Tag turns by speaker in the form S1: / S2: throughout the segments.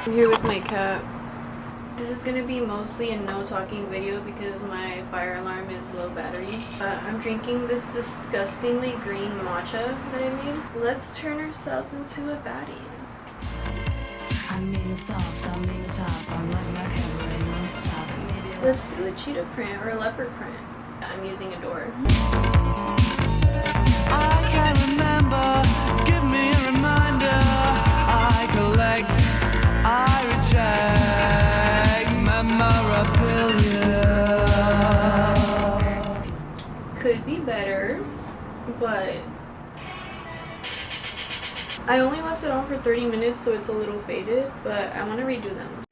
S1: I'm here with my cat. This is gonna be mostly a no talking video because my fire alarm is low battery. I'm drinking this disgustingly green matcha that I made. Let's turn ourselves into a baddie.
S2: I'm being soft, I'm being top, I'm letting my cabaret non-stop.
S1: Let's do a cheetah print or a leopard print. I'm using a door.
S3: I can't remember, give me a reminder. I collect, I reject memorabilia.
S1: Could be better, but I only left it on for 30 minutes, so it's a little faded, but I want to redo them.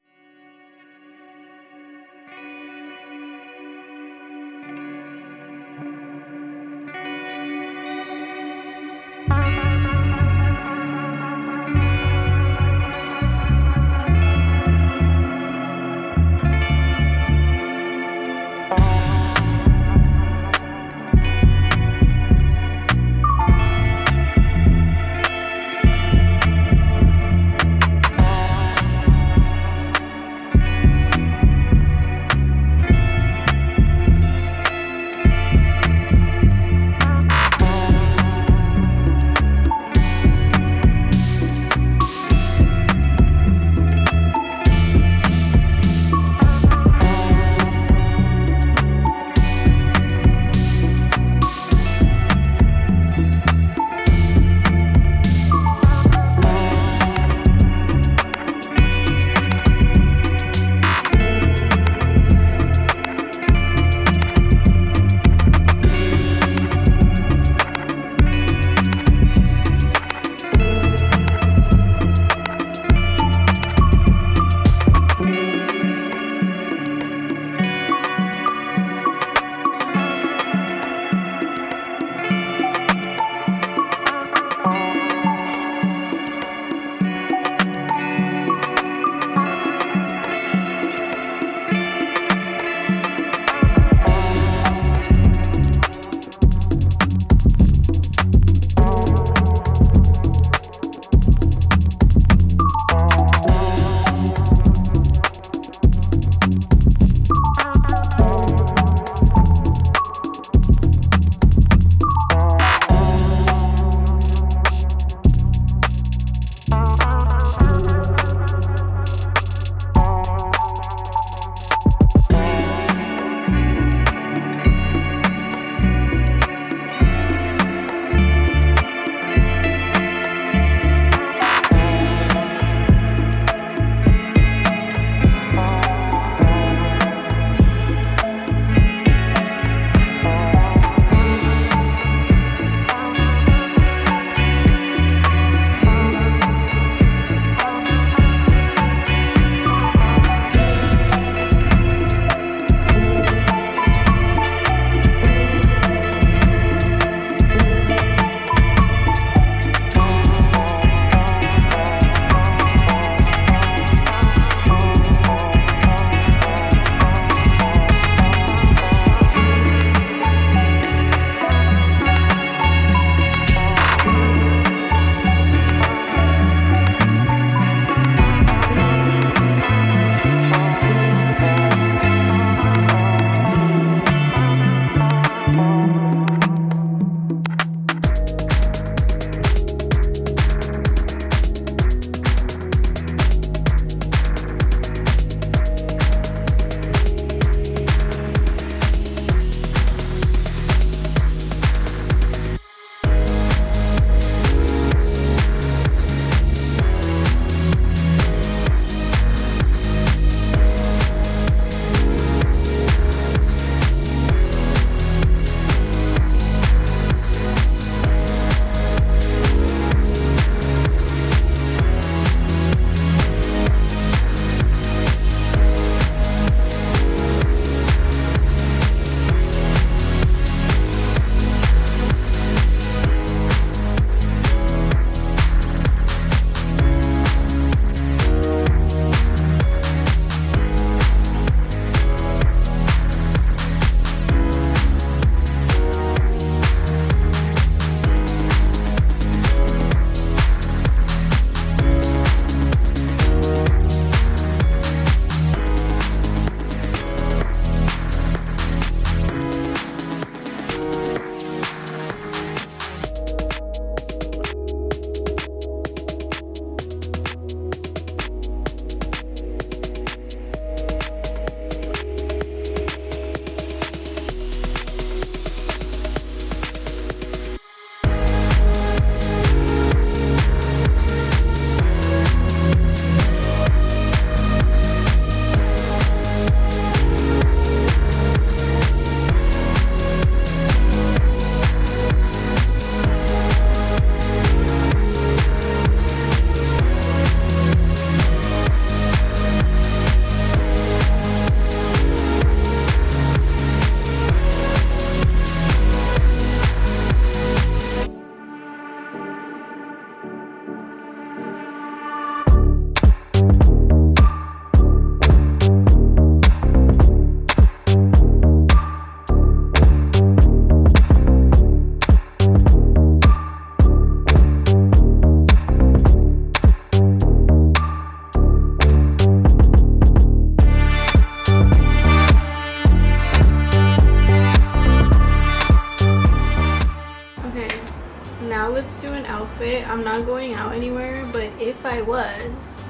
S1: let's do an outfit. I'm not going out anywhere, but if I was,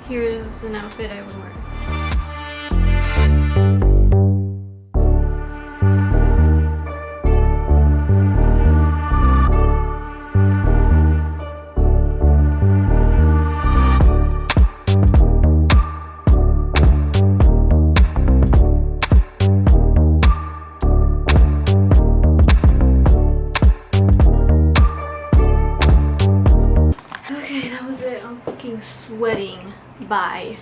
S1: here's an outfit I would wear. Okay, that was it. I'm fucking sweating. Bye.